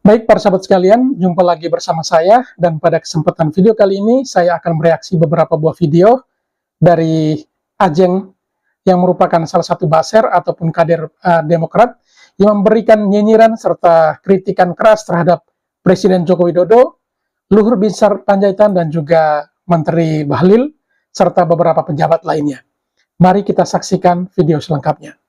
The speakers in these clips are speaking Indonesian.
Baik para sahabat sekalian, jumpa lagi bersama saya dan pada kesempatan video kali ini saya akan bereaksi beberapa buah video dari Ajeng yang merupakan salah satu baser ataupun kader Demokrat yang memberikan nyinyiran serta kritikan keras terhadap Presiden Joko Widodo, Luhur Binsar Panjaitan dan juga Menteri Bahlil serta beberapa pejabat lainnya. Mari kita saksikan video selengkapnya.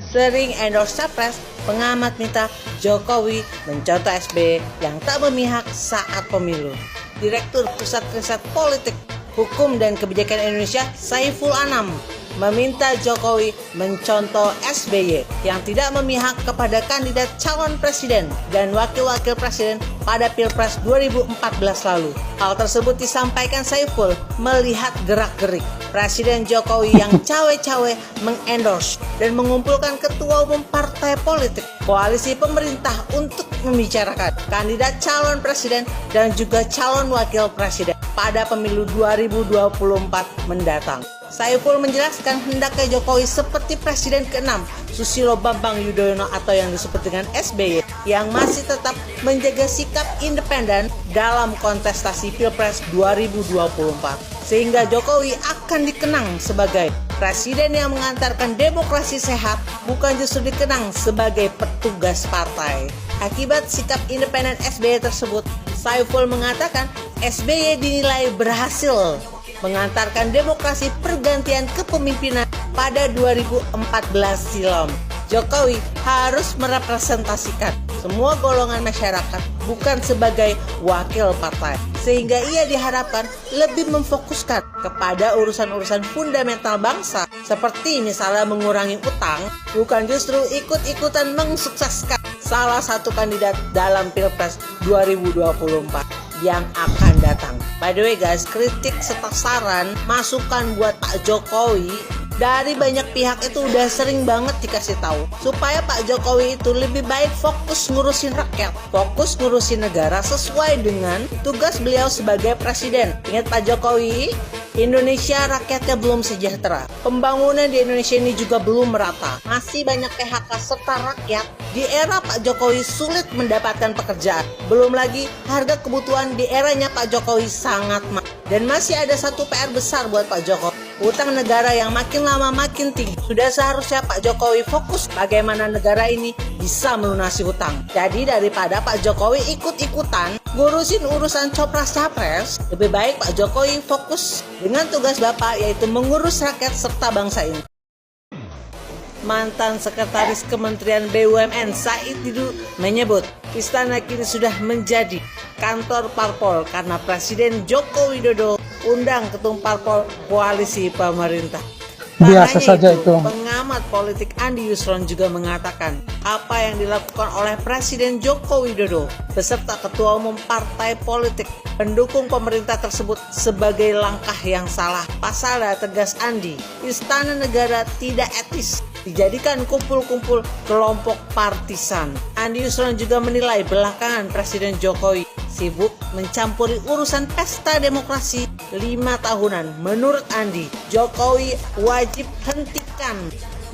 Sering endorse capres, pengamat minta Jokowi mencontoh SBY yang tak memihak saat pemilu. Direktur Pusat Riset Politik, Hukum dan Kebijakan Indonesia Saiful Anam meminta Jokowi mencontoh SBY yang tidak memihak kepada kandidat calon presiden dan wakil-wakil presiden pada Pilpres 2014 lalu. Hal tersebut disampaikan Saiful melihat gerak-gerik Presiden Jokowi yang cawe-cawe mengendorse dan mengumpulkan ketua umum partai politik koalisi pemerintah untuk membicarakan kandidat calon presiden dan juga calon wakil presiden pada pemilu 2024 mendatang. Saiful menjelaskan hendaknya Jokowi seperti Presiden ke-6 Susilo Bambang Yudhoyono atau yang disebut dengan SBY yang masih tetap menjaga sikap independen dalam kontestasi Pilpres 2024. Sehingga Jokowi akan dikenang sebagai presiden yang mengantarkan demokrasi sehat, bukan justru dikenang sebagai petugas partai. Akibat sikap independen SBY tersebut, Saiful mengatakan SBY dinilai berhasil mengantarkan demokrasi pergantian kepemimpinan pada 2014 silam. Jokowi harus merepresentasikan semua golongan masyarakat bukan sebagai wakil partai, sehingga ia diharapkan lebih memfokuskan kepada urusan-urusan fundamental bangsa seperti misalnya mengurangi utang, bukan justru ikut-ikutan mensukseskan salah satu kandidat dalam Pilpres 2024 yang akan datang. By the way guys, kritik serta saran, masukan buat Pak Jokowi dari banyak pihak itu udah sering banget dikasih tahu supaya Pak Jokowi itu lebih baik fokus ngurusin rakyat, fokus ngurusin negara sesuai dengan tugas beliau sebagai presiden. Ingat Pak Jokowi, Indonesia rakyatnya belum sejahtera. Pembangunan di Indonesia ini juga belum merata. Masih banyak PHK serta rakyat di era Pak Jokowi sulit mendapatkan pekerjaan. Belum lagi harga kebutuhan di eranya Pak Jokowi sangat mahal. Dan masih ada satu PR besar buat Pak Jokowi. Utang negara yang makin lama makin tinggi. Sudah seharusnya Pak Jokowi fokus bagaimana negara ini bisa melunasi hutang. Jadi daripada Pak Jokowi ikut-ikutan ngurusin urusan copras-capres, lebih baik Pak Jokowi fokus dengan tugas Bapak, yaitu mengurus rakyat serta bangsa ini. Mantan Sekretaris Kementerian BUMN Said Didu menyebut istana kini sudah menjadi kantor parpol karena Presiden Joko Widodo undang ketum parpol koalisi pemerintah. Biasa saja itu. Pengamat politik Andi Yusron juga mengatakan apa yang dilakukan oleh Presiden Joko Widodo beserta ketua umum partai politik pendukung pemerintah tersebut sebagai langkah yang salah. Pasalnya, tegas Andi, istana negara tidak etis dijadikan kumpul-kumpul kelompok partisan. Andi Yusron juga menilai belakangan Presiden Jokowi sibuk mencampuri urusan pesta demokrasi 5 tahunan. Menurut Andi, Jokowi wajib hentikan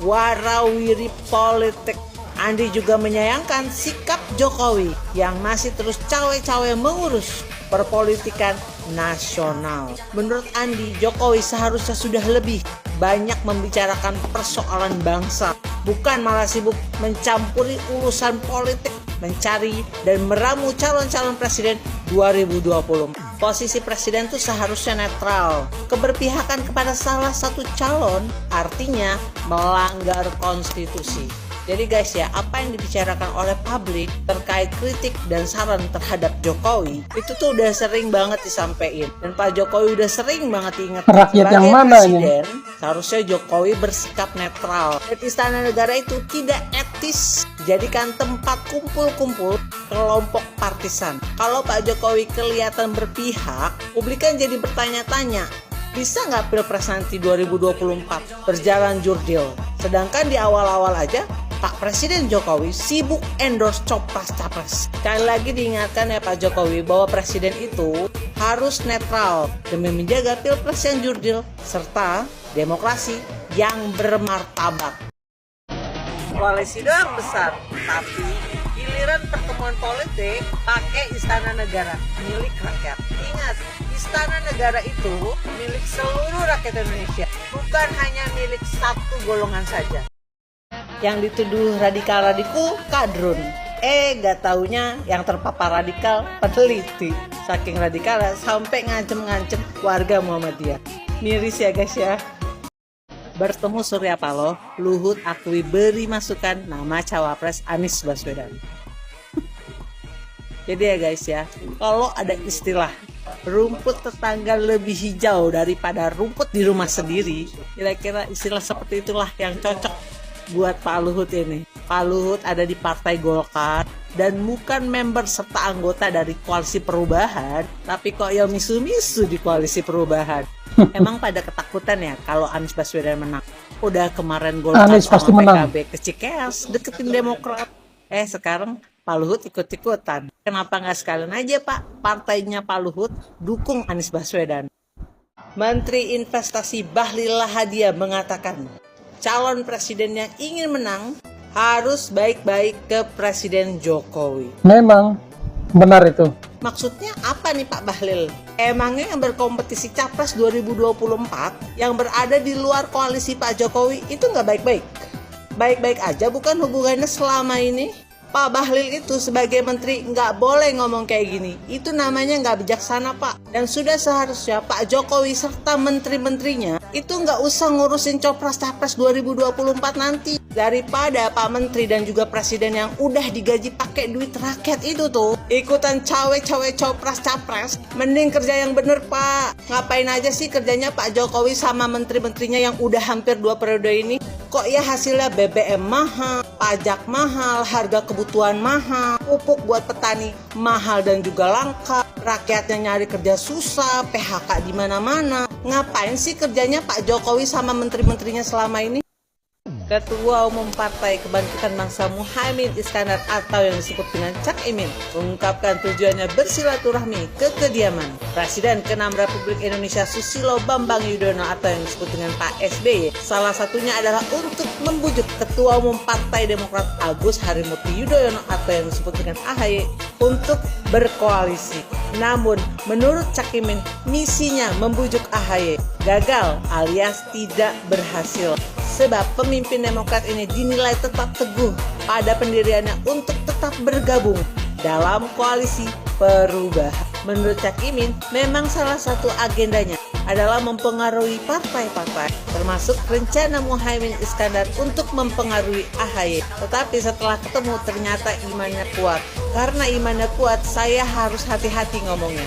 warawiri politik. Andi juga menyayangkan sikap Jokowi yang masih terus cawe-cawe mengurus perpolitikan nasional. Menurut Andi, Jokowi seharusnya sudah lebih banyak membicarakan persoalan bangsa, bukan malah sibuk mencampuri urusan politik, mencari dan meramu calon-calon presiden 2020. Posisi presiden itu seharusnya netral. Keberpihakan kepada salah satu calon artinya melanggar konstitusi. Jadi guys ya, apa yang dibicarakan oleh publik terkait kritik dan saran terhadap Jokowi itu tuh udah sering banget disampaikan. Dan Pak Jokowi udah sering banget diingatkan rakyat yang mana presiden, seharusnya Jokowi bersikap netral. Dan istana negara itu tidak etis dijadikan tempat kumpul-kumpul kelompok partisan. Kalau Pak Jokowi kelihatan berpihak, publik kan jadi bertanya-tanya, bisa nggak Pilpres nanti 2024 berjalan jurdil? Sedangkan di awal-awal aja Pak Presiden Jokowi sibuk endorse copras-capres. Sekali lagi diingatkan ya Pak Jokowi bahwa presiden itu harus netral demi menjaga Pilpres yang jurdil serta demokrasi yang bermartabat. Koalisi doang besar, tapi giliran pertemuan pertemuan politik pakai Istana Negara milik rakyat. Ingat, Istana Negara itu milik seluruh rakyat Indonesia, bukan hanya milik satu golongan saja. Yang dituduh radikal kadrun. Gak taunya yang terpapar radikal peneliti. Saking radikalnya sampai ngancem-ngancem warga Muhammadiyah. Miris ya guys ya. Bertemu Surya Paloh, Luhut akui beri masukan nama cawapres Anies Baswedan. Jadi ya guys ya, kalau ada istilah rumput tetangga lebih hijau daripada rumput di rumah sendiri, kira-kira istilah seperti itulah yang cocok buat Pak Luhut ini. Pak Luhut ada di Partai Golkar dan bukan member serta anggota dari Koalisi Perubahan, tapi kok ya misu-misu di Koalisi Perubahan. Emang pada ketakutan ya kalau Anies Baswedan menang. Udah kemarin Golkar Anies pasti sama menang. PKB ke Cikeas deketin Demokrat. Sekarang Pak Luhut ikut-ikutan. Kenapa nggak sekalian aja Pak, partainya Pak Luhut dukung Anies Baswedan? Menteri Investasi Bahlil Lahadalia mengatakan, calon presiden yang ingin menang harus baik-baik ke Presiden Jokowi. Memang benar itu. Maksudnya apa nih Pak Bahlil? Emangnya yang berkompetisi Capres 2024 yang berada di luar koalisi Pak Jokowi itu nggak baik-baik? Baik-baik aja bukan hubungannya selama ini? Pak Bahlil itu sebagai menteri nggak boleh ngomong kayak gini. Itu namanya nggak bijaksana Pak. Dan sudah seharusnya Pak Jokowi serta menteri-menterinya itu nggak usah ngurusin Copras-Capres 2024 nanti. Daripada Pak Menteri dan juga Presiden yang udah digaji pakai duit rakyat itu tuh ikutan cawe-cawe Copras-Capres, mending kerja yang bener Pak. Ngapain aja sih kerjanya Pak Jokowi sama menteri-menterinya yang udah hampir 2 periode ini? Kok ya hasilnya BBM mahal, pajak mahal, harga kebutuhan mahal, pupuk buat petani mahal dan juga langka, rakyatnya nyari kerja susah, PHK di mana-mana. Ngapain sih kerjanya Pak Jokowi sama menteri-menterinya selama ini? Ketua Umum Partai Kebangkitan Bangsa Muhaimin Iskandar atau yang disebut dengan Cak Imin mengungkapkan tujuannya bersilaturahmi ke kediaman Presiden ke-6 Republik Indonesia Susilo Bambang Yudhoyono atau yang disebut dengan Pak SBY. Salah satunya adalah untuk membujuk Ketua Umum Partai Demokrat Agus Harimurti Yudhoyono atau yang disebut dengan AHY untuk berkoalisi. Namun menurut Cak Imin, misinya membujuk AHY gagal alias tidak berhasil. Sebab pemimpin Demokrat ini dinilai tetap teguh pada pendiriannya untuk tetap bergabung dalam koalisi perubahan. Menurut Cak Imin, memang salah satu agendanya adalah mempengaruhi partai-partai, termasuk rencana Muhaimin Iskandar untuk mempengaruhi AHY. Tetapi setelah ketemu ternyata imannya kuat. Karena imannya kuat, saya harus hati-hati ngomongnya,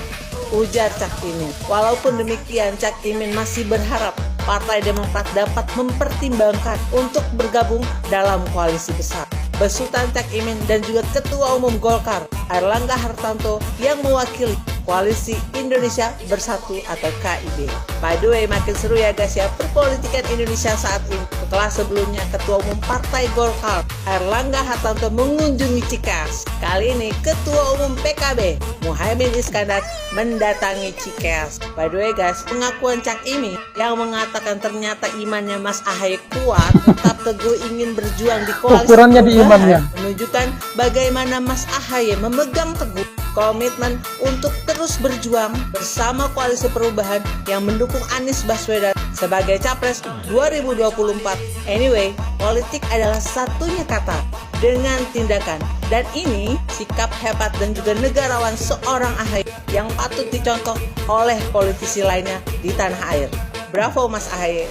ujar Cak Imin. Walaupun demikian, Cak Imin masih berharap Partai Demokrat dapat mempertimbangkan untuk bergabung dalam koalisi besar. Besutan Cak Imin dan juga Ketua Umum Golkar Airlangga Hartarto yang mewakili Koalisi Indonesia Bersatu atau KIB. By the way, makin seru ya guys ya perpolitikan Indonesia saat ini. Setelah sebelumnya Ketua Umum Partai Golkar Airlangga Hartarto mengunjungi Cikeas, kali ini Ketua Umum PKB Muhaimin Iskandar mendatangi Cikeas. By the way guys, pengakuan Cak Imin yang mengatakan ternyata imannya Mas AHY kuat, tetap teguh ingin berjuang di koalisi Ukurannya di perubahan, imannya. menunjukkan bagaimana Mas AHY memegang teguh komitmen untuk terus berjuang bersama koalisi perubahan yang mendukung Anies Baswedan sebagai Capres 2024. Anyway, politik adalah satunya kata dengan tindakan. Dan ini sikap hebat dan juga negarawan seorang AHY yang patut dicontoh oleh politisi lainnya di tanah air. Bravo Mas AHY.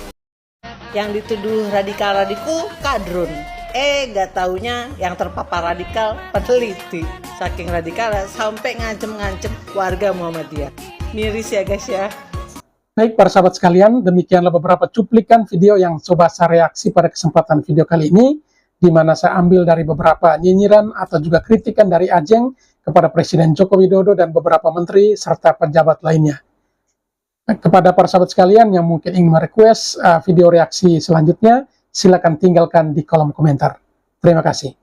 Yang dituduh radikal kadrun. Gak taunya yang terpapar radikal peneliti. Saking radikalnya sampai ngancem-ngancem warga Muhammadiyah. Miris ya guys ya. Baik para sahabat sekalian, demikianlah beberapa cuplikan video yang coba saya reaksi pada kesempatan video kali ini, di mana saya ambil dari beberapa nyinyiran atau juga kritikan dari Ajeng kepada Presiden Joko Widodo dan beberapa menteri serta pejabat lainnya. Kepada para sahabat sekalian yang mungkin ingin merequest video reaksi selanjutnya, silakan tinggalkan di kolom komentar. Terima kasih.